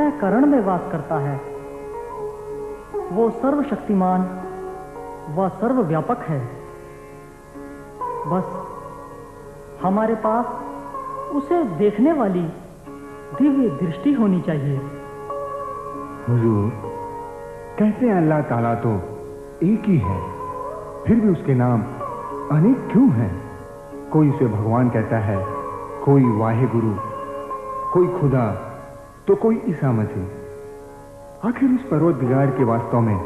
अंतःकरण में वास करता है। वो सर्वशक्तिमान व सर्वव्यापक है। बस हमारे पास उसे देखने वाली दिव्य दृष्टि होनी चाहिए। हुजूर, कहते हैं अल्लाह ताला तो एक ही है, फिर भी उसके नाम अनेक क्यों हैं? कोई उसे भगवान कहता है, कोई वाहे गुरु, कोई खुदा, तो कोई ईसा मसीह। आखिर उस परवरदिगार के वास्तव में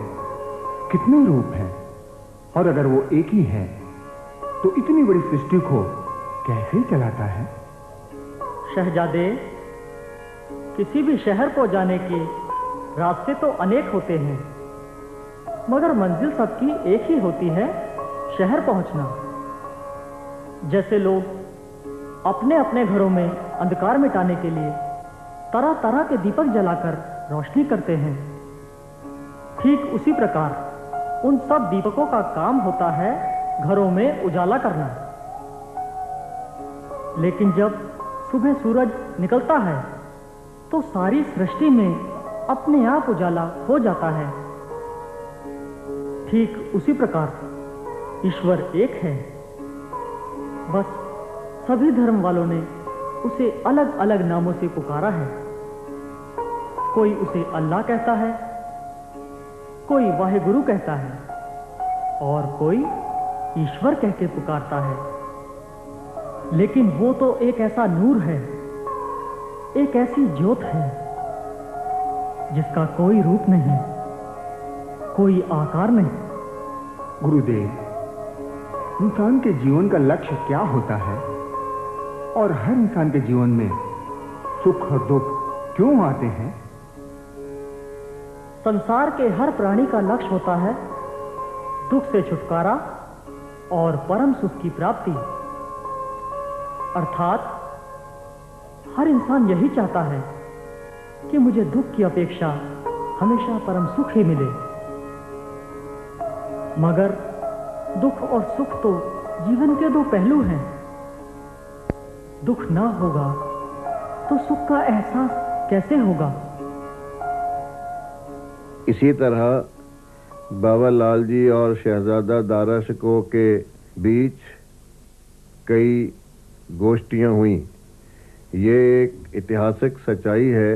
कितने रूप हैं? और अगर वो एक ही है तो इतनी बड़ी सृष्टि को कैसे चलाता है? शहजादे, किसी भी शहर को जाने के रास्ते तो अनेक होते हैं, मगर मंजिल सबकी एक ही होती है, शहर पहुंचना। जैसे लोग अपने अपने घरों में अंधकार मिटाने के लिए तरह तरह के दीपक जलाकर रोशनी करते हैं, ठीक उसी प्रकार उन सब दीपकों का काम होता है घरों में उजाला करना। लेकिन जब सुबह सूरज निकलता है तो सारी सृष्टि में अपने आप उजाला हो जाता है। ठीक उसी प्रकार ईश्वर एक है, बस सभी धर्म वालों ने उसे अलग अलग नामों से पुकारा है। कोई उसे अल्लाह कहता है, कोई वाहेगुरु कहता है, और कोई ईश्वर कह के पुकारता है। लेकिन वो तो एक ऐसा नूर है, एक ऐसी ज्योत है जिसका कोई रूप नहीं, कोई आकार नहीं। गुरुदेव, इंसान के जीवन का लक्ष्य क्या होता है? और हर इंसान के जीवन में सुख और दुख क्यों आते हैं? संसार के हर प्राणी का लक्ष्य होता है दुख से छुटकारा और परम सुख की प्राप्ति। अर्थात हर इंसान यही चाहता है कि मुझे दुख की अपेक्षा हमेशा परम सुख ही मिले। मगर दुख और सुख तो जीवन के दो पहलू हैं। दुख ना होगा तो सुख का एहसास कैसे होगा? इसी तरह बाबा लाल जी और शहजादा दारा शिकोह के बीच कई गोष्ठियां हुई। ये एक ऐतिहासिक सच्चाई है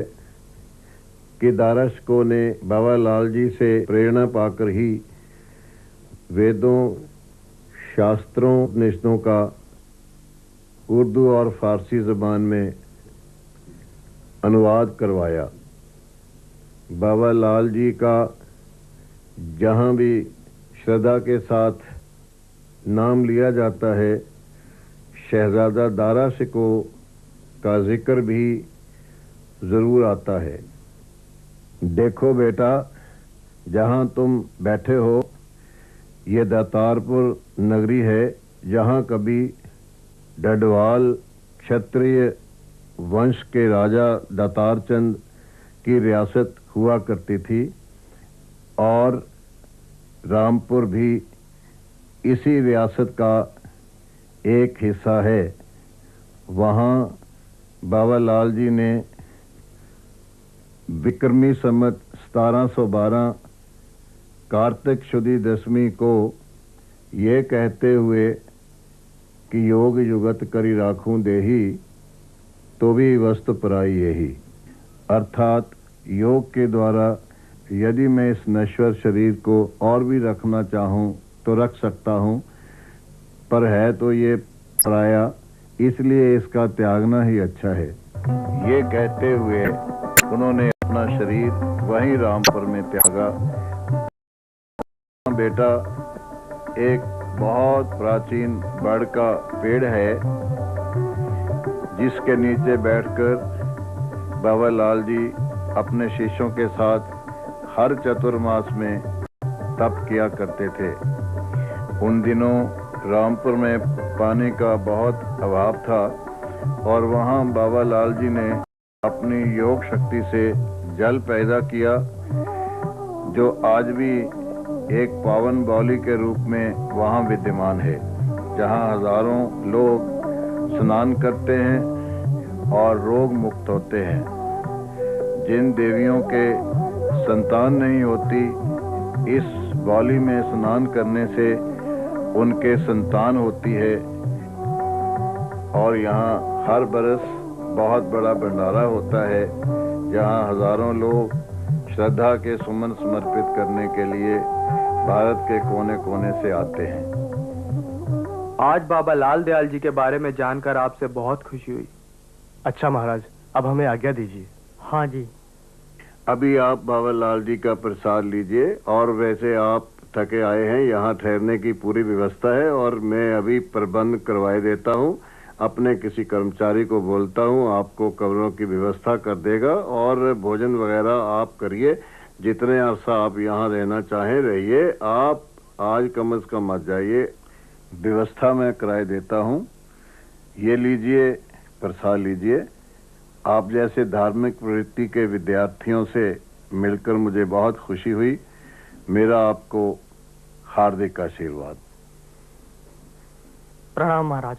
कि दारा शिकोह ने बाबा लाल जी से प्रेरणा पाकर ही वेदों, शास्त्रों, उपनिषदों का उर्दू और फारसी ज़बान में अनुवाद करवाया। बाबा लाल जी का जहाँ भी श्रद्धा के साथ नाम लिया जाता है, शहजादा दारा शिकोह का जिक्र भी ज़रूर आता है। देखो बेटा, जहाँ तुम बैठे हो ये दातारपुर नगरी है, जहाँ कभी डडवाल क्षत्रिय वंश के राजा दातार चंद की रियासत हुआ करती थी, और रामपुर भी इसी रियासत का एक हिस्सा है। वहाँ बाबा लाल जी ने विक्रमी संवत 1712 कार्तिक शुदी दसवीं को ये कहते हुए कि योग युगत करी राखूं देही, तो भी वस्तु पराई यही। अर्थात योग के द्वारा यदि मैं इस नश्वर शरीर को और भी रखना चाहूं तो रख सकता हूं, पर है तो ये पराया, इसलिए इसका त्यागना ही अच्छा है। ये कहते हुए उन्होंने अपना शरीर वहीं रामपुर में त्यागा। बेटा, एक बहुत प्राचीन बड़ का पेड़ है जिसके नीचे बैठकर बाबा लाल जी अपने शिष्यों के साथ हर चतुर्मास में तप किया करते थे। उन दिनों रामपुर में पानी का बहुत अभाव था और वहाँ बाबा लाल जी ने अपनी योग शक्ति से जल पैदा किया, जो आज भी एक पावन बावली के रूप में वहाँ विद्यमान है, जहाँ हजारों लोग स्नान करते हैं और रोग मुक्त होते हैं। जिन देवियों के संतान नहीं होती, इस बावली में स्नान करने से उनके संतान होती है। और यहाँ हर बरस बहुत बड़ा भंडारा होता है, जहाँ हजारों लोग श्रद्धा के सुमन समर्पित करने के लिए भारत के कोने कोने से आते हैं। आज बाबा लाल दयाल जी के बारे में जानकर आपसे बहुत खुशी हुई। अच्छा महाराज, अब हमें आज्ञा दीजिए। हाँ जी। अभी आप बाबा लाल जी का प्रसाद लीजिए। और वैसे आप थके आए हैं, यहाँ ठहरने की पूरी व्यवस्था है और मैं अभी प्रबंध करवाए देता हूँ। अपने किसी कर्मचारी को बोलता हूँ, आपको कमरों की व्यवस्था कर देगा और भोजन वगैरह आप करिए। जितने अरसा आप यहाँ रहना चाहें रहिए। आप आज कम से कम मत जाइए। व्यवस्था मैं कराए देता हूँ। ये लीजिए, प्रसाद लीजिए। आप जैसे धार्मिक प्रवृत्ति के विद्यार्थियों से मिलकर मुझे बहुत खुशी हुई। मेरा आपको हार्दिक आशीर्वाद। प्रणाम महाराज।